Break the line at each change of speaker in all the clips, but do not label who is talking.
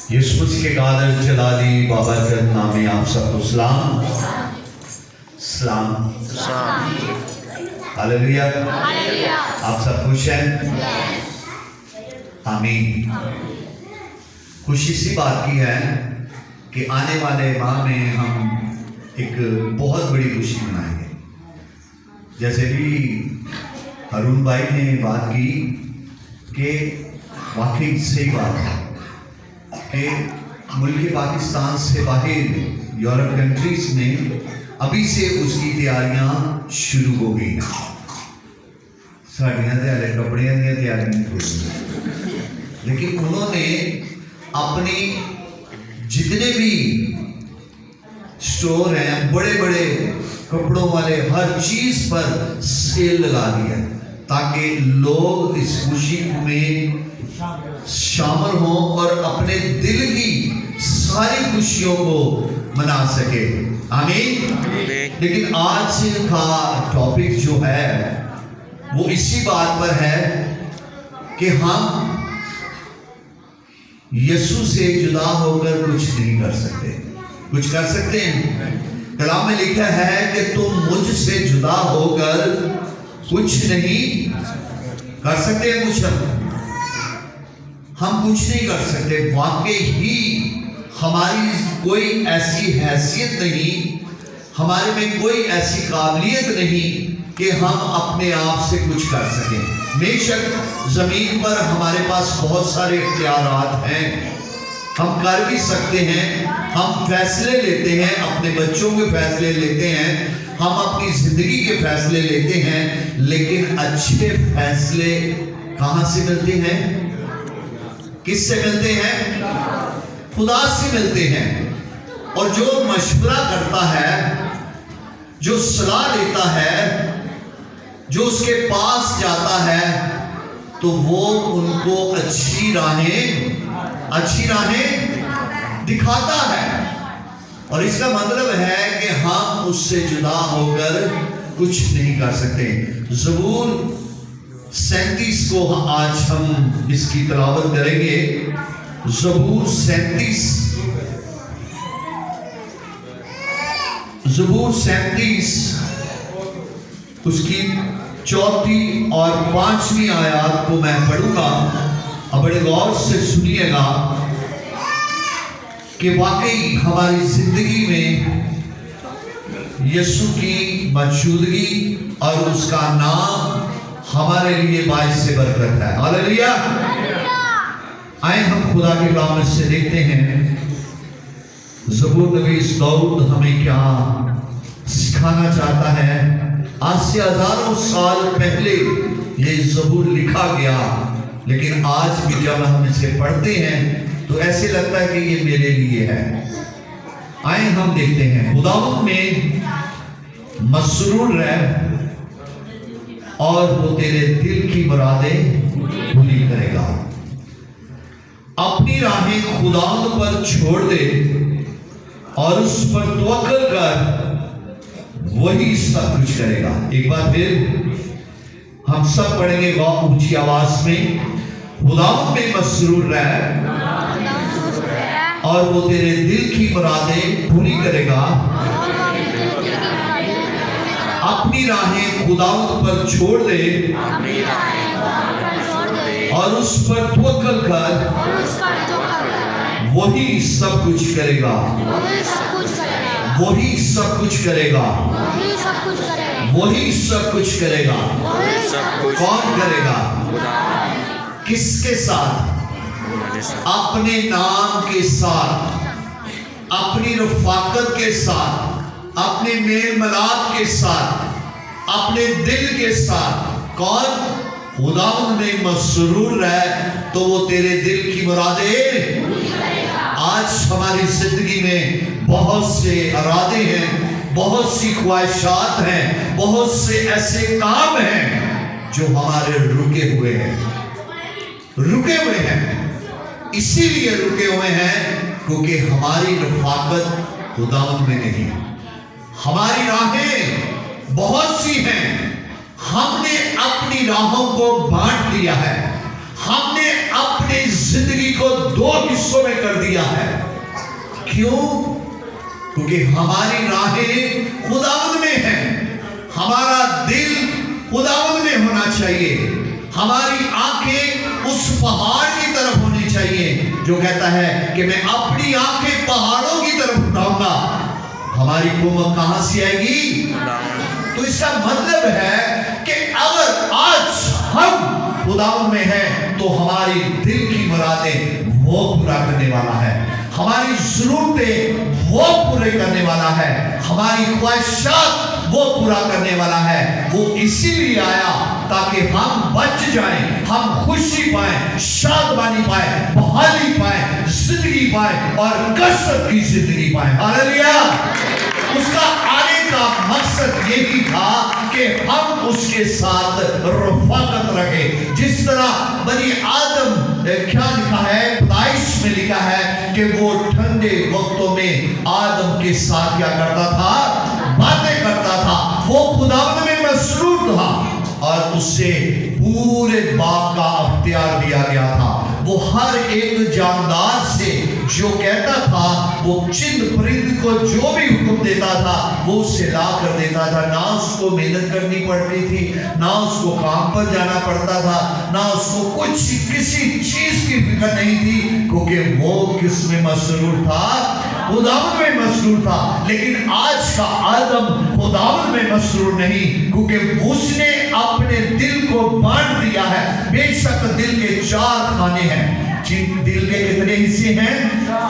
یسوع مسیح کے قادر جلالی بابرکت نام میں آپ سب کو سلام سلام ہاللیلویہ۔ آپ سب خوش ہیں؟ آمین۔ خوشی سی بات کی ہے کہ آنے والے ماہ میں ہم ایک بہت بڑی خوشی منائیں گے۔ جیسے بھی ہارون بھائی نے بات کی کہ واقعی صحیح بات ہے کہ ملک پاکستان سے باہر یورپ کنٹریز میں ابھی سے اس کی تیاریاں شروع ہو گئی ہیں۔ ساڑیاں تیارے کپڑیاں دیا تیاری نہیں ہوئی، لیکن انہوں نے اپنی جتنے بھی سٹور ہیں بڑے بڑے کپڑوں والے ہر چیز پر سیل لگا دیا تاکہ لوگ اس خوشی میں شامل ہوں اور اپنے دل کی ساری خوشیوں کو منا سکے۔ آمین۔ لیکن آج کا ٹاپک جو ہے وہ اسی بات پر ہے کہ ہم یسوع سے جدا ہو کر کچھ نہیں کر سکتے۔ کچھ کر سکتے ہیں؟ کلام میں لکھا ہے کہ تم مجھ سے جدا ہو کر کچھ نہیں کر سکتے۔ ہم کچھ نہیں کر سکتے۔ واقعی ہی ہماری کوئی ایسی حیثیت نہیں، ہمارے میں کوئی ایسی قابلیت نہیں کہ ہم اپنے آپ سے کچھ کر سکیں۔ بے شک زمین پر ہمارے پاس بہت سارے اختیارات ہیں، ہم کر بھی سکتے ہیں، ہم فیصلے لیتے ہیں، اپنے بچوں کے فیصلے لیتے ہیں، ہم اپنی زندگی کے فیصلے لیتے ہیں، لیکن اچھے فیصلے کہاں سے ملتے ہیں؟ کس سے ملتے ہیں؟ خدا سے ملتے ہیں۔ اور جو مشورہ کرتا ہے، جو صلاح لیتا ہے، جو اس کے پاس جاتا ہے، تو وہ ان کو اچھی راہیں دکھاتا ہے۔ اور اس کا مطلب ہے کہ ہم اس سے جدا ہو کر کچھ نہیں کر سکتے۔ زبور 37 کو آج ہم اس کی تلاوت کریں گے۔ زبور 37 اس کی 4 اور 5 آیات کو میں پڑھوں گا۔ اب بڑے غور سے سنیے گا کہ واقعی ہماری زندگی میں یسوع کی موجودگی اور اس کا نام ہمارے لیے باعث برکت ہے۔ ہاللیلویہ۔ آئیں ہم خدا کے کلام سے دیکھتے ہیں زبور نویس داؤد ہمیں کیا سکھانا چاہتا ہے۔ آج سے ہزاروں سال پہلے یہ زبور لکھا گیا، لیکن آج بھی جب ہم اسے پڑھتے ہیں تو ایسے لگتا ہے کہ یہ میرے لیے ہے۔ آئیں ہم دیکھتے ہیں۔ خداوند میں مسرور رہ اور وہ تیرے دل کی مرادیں پوری کرے گا۔ اپنی راہیں خداوند پر چھوڑ دے اور اس پر توکل کر، وہی سب کچھ کرے گا۔ ایک بار پھر ہم سب پڑھیں گے اونچی آواز میں۔ خداوند میں مسرور رہ اور وہ تیرے دل کی مرادیں پوری کرے گا۔ اپنی راہیں خداوند پر چھوڑ دے اور اس پر توکل کر، وہی سب کچھ کرے گا۔ وہی سب کچھ کرے گا۔ وہی سب کچھ کرے گا۔ کون کرے گا؟ کس کے ساتھ؟ اپنے نام کے ساتھ، اپنی رفاقت کے ساتھ، اپنے میل ملاپ کے ساتھ، اپنے دل کے ساتھ۔ کون؟ خداوند میں مسرور رہ تو وہ تیرے دل کی مرادیں۔ آج ہماری زندگی میں بہت سے ارادے ہیں، بہت سی خواہشات ہیں، بہت سے ایسے کام ہیں جو ہمارے رکے ہوئے ہیں۔ اسی لیے رکے ہوئے ہیں کیونکہ ہماری رفاقت خداوند میں نہیں۔ ہماری راہیں بہت سی ہیں، ہم نے اپنی راہوں کو بانٹ لیا ہے، ہم نے اپنی زندگی کو 2 حصوں حصوں میں کر دیا ہے. کیوں؟ کیونکہ ہماری راہیں خداوند میں ہیں. ہمارا دل خداوند میں ہونا چاہیے. ہماری آنکھیں اس پہاڑ کی طرف ہونی چاہیے جو کہتا ہے کہ میں اپنی آنکھیں پہاڑوں کی طرف اٹھاؤں گا. ہماری قوت کہاں سے آئے گی؟ تو اس کا مطلب ہے کہ اگر آج ہم خداوند میں ہیں تو ہماری دل کی مرادیں وہ پورا کرنے والا ہے. ہماری ضرورتیں وہ پورے کرنے والا ہے. ہماری خواہشات وہ پورا کرنے والا ہے. وہ اسی لیے آیا تاکہ ہم بچ جائیں, ہم خوشی پائیں, شادمانی پائیں, بحالی پائیں, زندگی پائیں اور کثرت کی زندگی پائیں. ہاللیلویا. اس کا آنے کا مقصد یہی تھا کہ ہم اس کے ساتھ رفاقت رکھیں. جس طرح بنی آدم کیا لکھا ہے, پیدائش میں لکھا ہے کہ وہ ٹھنڈے وقتوں میں آدم کے ساتھ کیا کرتا تھا؟ باتیں کرتا تھا. وہ خداوند میں مسرور تھا اور اس سے پورے باغ کا اختیار دیا گیا تھا. وہ ہر ایک جاندار سے جو کہتا تھا, وہ چند پرند کو جو بھی حکم دیتا تھا وہ اسے لا کر دیتا تھا. نہ اس کو محنت کرنی پڑتی تھی, نہ اس کو کام پر جانا پڑتا تھا, نہ اس کو کچھ کسی چیز کی فکر نہیں تھی, کیونکہ وہ کس میں مسرور تھا؟ خداوند میں مسرور تھا. لیکن آج کا آدم خداوند میں مسرور نہیں, کیونکہ اس نے اپنے دل کو بانٹ دیا ہے. بے شک دل کے 4 خانے ہیں. دل کے کتنے حصے ہیں؟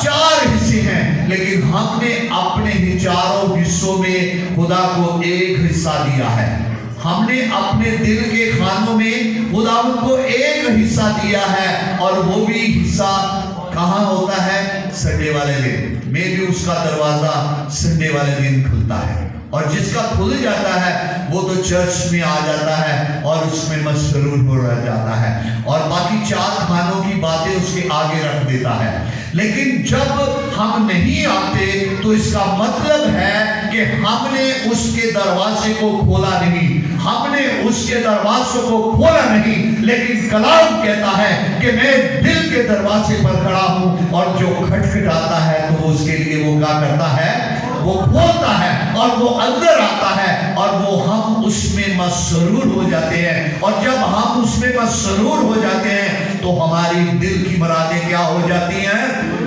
4 حصے ہیں. لیکن ہم نے اپنے ہی 4 حصوں میں خدا کو ایک حصہ دیا ہے. ہم نے اپنے دل کے خانوں میں خداوند کو ایک حصہ دیا ہے, اور وہ بھی حصہ کہاں ہوتا ہے؟ سنڈے والے دن. میں بھی اس کا دروازہ سنڈے والے دن کھلتا ہے, اور جس کا کھل جاتا ہے وہ تو چرچ میں آ جاتا ہے اور اس میں مسرور ہو رہ جاتا ہے, اور باقی 4 خانوں کی باتیں اس کے آگے رکھ دیتا ہے. لیکن جب ہم نہیں آتے تو اس کا مطلب ہے کہ ہم نے اس کے دروازے کو کھولا نہیں, ہم نے اس کے دروازوں کو کھولا نہیں. لیکن کلام کہتا ہے کہ میں دل کے دروازے پر کھڑا ہوں, اور جو کھٹکھٹاتا ہے تو اس کے لیے وہ کیا کرتا ہے؟ وہ کھولتا ہے, اور وہ اندر آتا ہے, اور وہ ہم اس میں مسرور ہو جاتے ہیں. اور جب ہم اس میں مسرور ہو جاتے ہیں تو ہماری دل کی مرادیں کیا ہو جاتی ہیں؟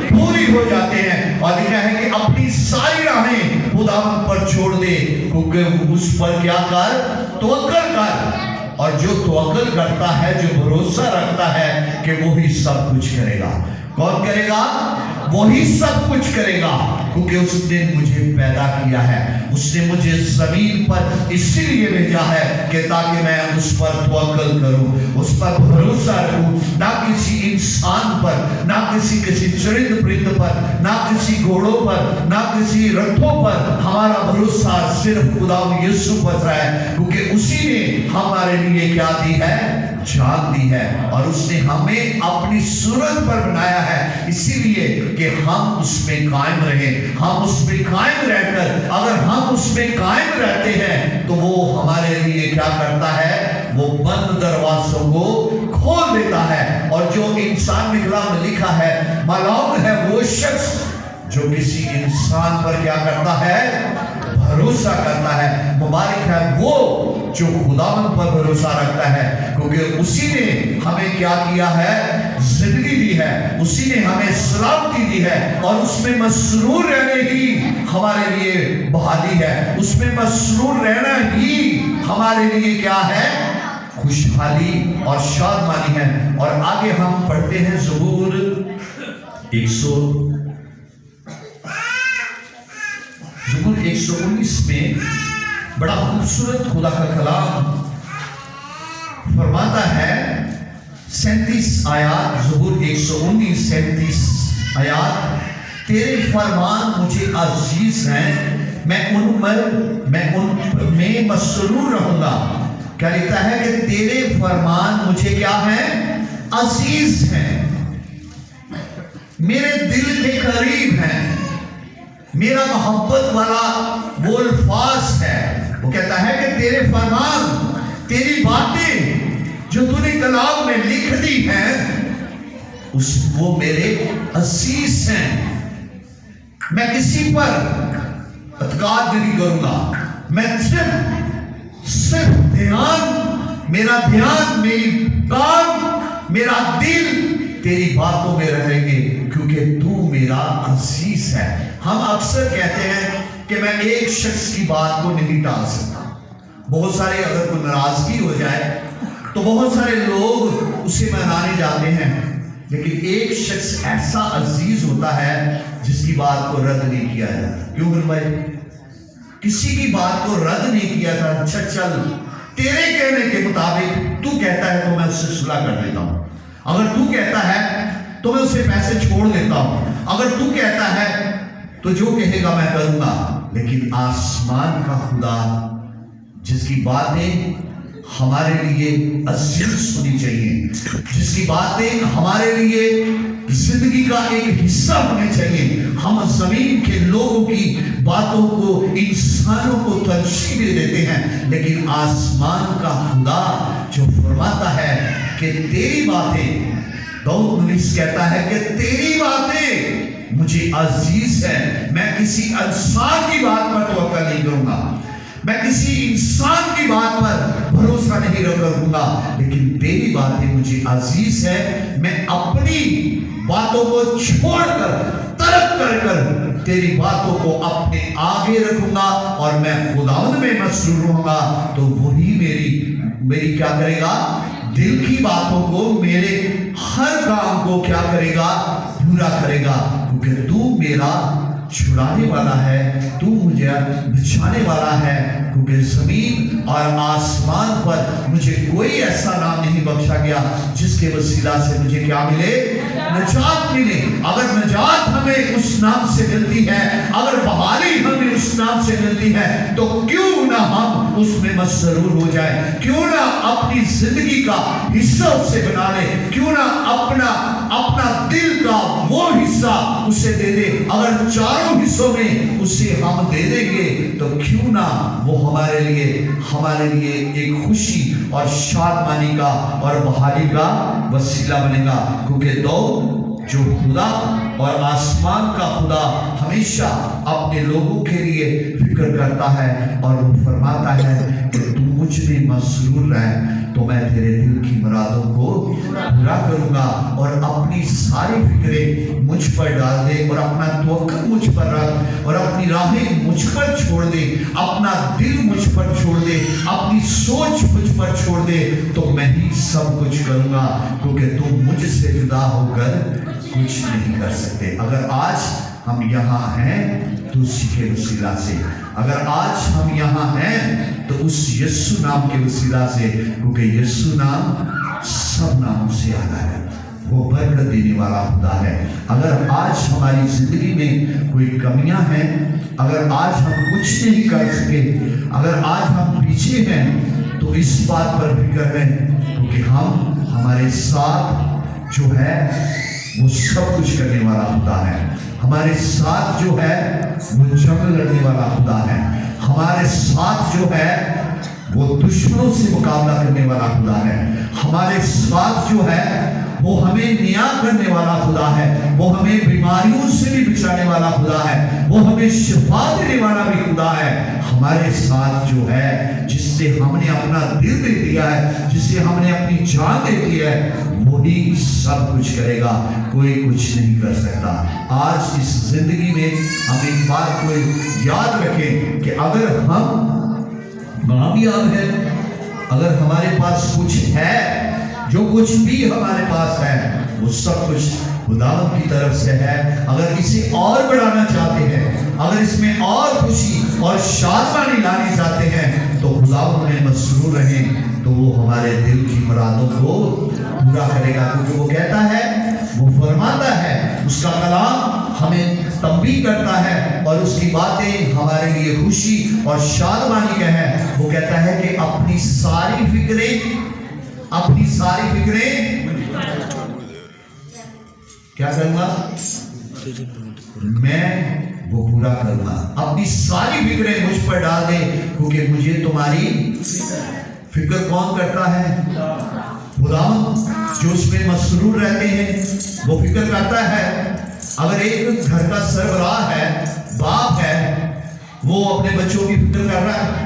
پوری ہو جاتے ہیں. اور یہ ہے کہ اپنی ساری راہیں خداوند پر چھوڑ دے, کیونکہ اس پر کیا کر؟ توکل کر. اور جو توکل کرتا ہے, جو بھروسہ رکھتا ہے کہ وہی سب کچھ کرے گا. کون کرے گا؟ وہی سب کچھ کرے گا, کیونکہ اس نے مجھے پیدا کیا ہے. اس نے مجھے زمین پر اسی لیے بھیجا ہے کہ تاکہ میں اس پر توکل کروں, اس پر بھروسہ رکھوں. نہ کسی انسان پر, نہ کسی چرند پرند پر, نہ کسی گھوڑوں پر, نہ کسی رتھوں پر. ہمارا بھروسہ صرف خدا یسوع پر ہے, کیونکہ اسی نے ہمارے لیے کیا دی ہے؟ جان دی ہے. اور اس نے ہمیں اپنی صورت پر بنایا ہے, اسی لیے کہ ہم اس میں قائم رہیں. ہم اس میں قائم رہ کر, اگر ہم اس میں قائم رہتے ہیں تو وہ ہمارے لیے کیا کرتا ہے؟ وہ بند دروازوں کو کھول دیتا ہے. اور جو انسان میں کلام میں لکھا ہے, ملعون ہے وہ شخص جو کسی انسان پر کیا کرتا ہے؟ بھروسہ کرتا ہے. مبارک ہے وہ جو خداوند پر بھروسہ رکھتا ہے, کیونکہ اسی نے ہمیں کیا کیا ہے؟ زندگی دی ہے, اسی نے ہمیں سلامتی دی ہے, اور اس میں مسرور رہنے ہی ہمارے لیے بحالی ہے. اس میں مسرور رہنا ہی ہمارے لیے کیا ہے؟ خوشحالی اور شادمانی ہے. اور آگے ہم پڑھتے ہیں زبور 119 میں بڑا خوبصورت خدا کا کلام فرماتا ہے. 37 آیات, زبور 119 37 آیات. تیرے فرمان مجھے عزیز ہیں, میں ان میں مسرور رہوں گا. کیا لکھتا ہے کہ تیرے فرمان مجھے کیا ہیں؟ عزیز ہیں, میرے دل کے قریب ہیں. میرا محبت والا وہ الفاظ ہے. وہ کہتا ہے کہ تیرے فرمان, تیری باتیں جو تو نے کلام میں لکھ دی ہیں, وہ میرے عزیز ہیں. میں کسی پر اعتقاد نہیں کروں گا. میں صرف میرا دھیان، میری کان، میرا دل تیری باتوں میں رہیں گے، کیونکہ تو میرا عزیز ہے. ہم اکثر کہتے ہیں کہ میں ایک شخص کی بات کو نہیں ٹال سکتا. بہت سارے اگر کوئی ناراضگی ہو جائے تو بہت سارے لوگ اسے منانے جاتے ہیں، لیکن ایک شخص ایسا عزیز ہوتا ہے جس کی بات کو رد نہیں کیا جاتا. کیوں بھائی؟ کسی کی بات کو رد نہیں کیا تھا. اچھا چل، تیرے کہنے کے مطابق تو کہتا ہے تو میں اس سے صلح کر دیتا ہوں. اگر تو کہتا ہے تو میں اسے پیسے چھوڑ دیتا ہوں. اگر تو کہتا ہے تو جو کہے گا میں کروں گا. لیکن آسمان کا خدا جس کی باتیں ہمارے لیے عزیز ہونی چاہیے، جس کی باتیں ہمارے لیے زندگی کا ایک حصہ ہونے چاہیے، ہم زمین کے لوگوں کی باتوں کو، انسانوں کو ترجیح دے دیتے ہیں. لیکن آسمان کا خدا جو فرماتا ہے کہ تیری باتیں، داؤد نویس کہتا ہے کہ تیری باتیں مجھے عزیز ہے. میں کسی انسان کی بات پر توقع نہیں کروں گا، میں کسی انسان کی بات پر بھروسہ نہیں رکھوں گا، لیکن تیری باتیں مجھے عزیز ہے. میں اپنی باتوں کو چھوڑ کر، ترک کر تیری باتوں کو اپنے آگے رکھوں گا، اور میں خداوند میں مسرور ہوں گا. تو وہی میری کیا کرے گا؟ دل کی باتوں کو، میرے ہر کام کو کیا کرے گا؟ پورا کرے گا. کیونکہ تو میرا چھڑانے والا ہے، تو مجھے بچانے والا ہے. کیونکہ زمین اور آسمان پر مجھے کوئی ایسا نام نہیں بخشا گیا جس کے وسیلہ سے مجھے کیا ملے؟ نجات ملے. اگر نجات ہمیں اس نام سے ملتی ہے، اگر بحالی ہمیں اس نام سے ملتی ہے، تو کیوں نہ ہم اس میں مسرور ہو جائیں؟ کیوں نہ اپنی زندگی کا حصہ اسے بنا لیں؟ کیوں نہ اپنا دل کا وہ حصہ اسے دے دے؟ اگر چاروں حصوں میں اسے ہم دے دیں گے تو کیوں نہ وہ ہمارے لیے ایک خوشی اور شادمانی کا اور بحالی کا وسیلہ بنے گا. کیونکہ جو خدا اور آسمان کا خدا ہمیشہ اپنے لوگوں کے لیے فکر کرتا ہے، اور وہ فرماتا ہے کہ تو مجھ میں مسرور رہ تو میں تیرے دل کی مرادوں کو پورا کروں گا. اور اپنی ساری فکریں مجھ پر ڈال دے، اور اپنا توقع مجھ پر رکھ، اور اپنی راہیں مجھ پر چھوڑ دے، اپنا دل مجھ پر چھوڑ دے، اپنی سوچ مجھ پر چھوڑ دے، تو میں ہی سب کچھ کروں گا. کیونکہ تم مجھ سے جدا ہو کر کچھ نہیں کر سکتے. اگر آج ہم یہاں ہیں تو اسی کے وسیلہ سے، اگر آج ہم یہاں ہیں تو اس یسو نام کے وسیلہ سے. کیونکہ یسو نام سب ناموں سے اعلیٰ ہے، وہ برکت دینے والا خدا ہے. اگر آج ہماری زندگی میں کوئی کمیاں ہیں، اگر آج ہم کچھ نہیں کر سکے، اگر آج ہم پیچھے ہیں، تو اس بات پر فکر ہے کیونکہ ہمارے ساتھ جو ہے وہ سب کچھ کرنے والا خدا ہے. ہمارے ساتھ جو ہے وہ جنگ لڑنے والا خدا ہے. ہمارے ساتھ جو ہے وہ دشمنوں سے مقابلہ کرنے والا خدا ہے. ہمارے ساتھ جو ہے وہ ہمیں نیا کرنے والا خدا ہے. وہ ہمیں بیماریوں سے بھی بچانے والا خدا ہے. وہ ہمیں شفا دینے والا بھی خدا ہے. ہمارے ساتھ جو ہے جس سے ہم نے اپنا دل دے دیا ہے، جس سے ہم نے اپنی جان دے دی ہے، وہی سب کچھ کرے گا. کوئی کچھ نہیں کر سکتا. آج اس زندگی میں ہم ایک بات کو یاد رکھیں کہ اگر ہم کامیاب ہیں، اگر ہمارے پاس کچھ ہے، جو کچھ بھی ہمارے پاس ہے وہ سب کچھ خداوند کی طرف سے ہے. اگر اسے اور بڑھانا چاہتے ہیں، اگر اس میں اور خوشی اور شادمانی لانے چاہتے ہیں، تو خداوند میں مسرور رہیں تو وہ ہمارے دل کی مرادوں کو پورا کرے گا. کیونکہ وہ کہتا ہے، وہ فرماتا ہے، اس کا کلام ہمیں تنبیہ کرتا ہے اور اس کی باتیں ہمارے لیے خوشی اور شادمانی کا ہے. وہ کہتا ہے کہ اپنی ساری فکریں کیا کروں گا؟ میں وہ پورا کروں گا. اپنی ساری فکریں مجھ پر ڈال دے، کیونکہ مجھے تمہاری فکر کون کرتا ہے؟ خداوند جو اس میں مسرور رہتے ہیں وہ فکر کرتا ہے. اگر ایک گھر کا سربراہ ہے، باپ ہے، وہ اپنے بچوں کی فکر کر رہا ہے،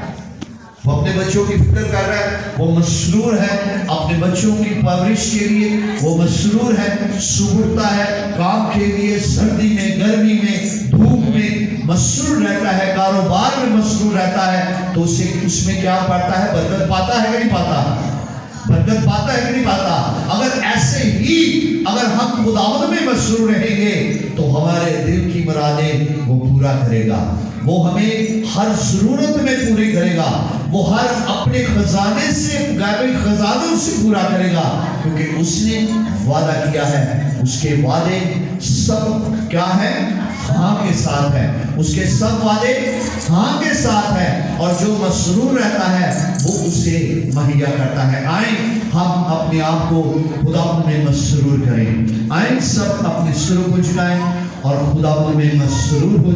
وہ اپنے بچوں کی فکر کر رہا ہے، وہ مسرور ہے اپنے بچوں کی پرورش کے لیے، وہ مسرور ہے، صبح ہے کام کے لیے، سردی میں، گرمی میں، دھوپ میں مسرور رہتا ہے، کاروبار میں مسرور رہتا ہے، تو اس میں کیا پاتا ہے؟ برکت پاتا ہے کہ نہیں پاتا؟ برکت پاتا ہے کہ نہیں پاتا؟ اگر ایسے ہی اگر ہم خداوند میں مسرور رہیں گے تو ہمارے دل کی مرادیں وہ پورا کرے گا، وہ ہمیں ہر ضرورت میں پوری کرے گا، وہ ہر اپنے خزانے سے، غیبی خزانوں سے پورا کرے گا، کیونکہ اس نے وعدہ کیا ہے. اس کے وعدے سب کیا ہے؟ ہاں کے ساتھ ہے. اس کے سب وعدے ہاں کے ساتھ ہے، اور جو مسرور رہتا ہے وہ اسے مہیا کرتا ہے. آئیں ہم اپنے آپ کو خداوند میں مسرور کریں. آئیں سب اپنے سروں کو جھکائیں اور خداوند میں مسرور ہو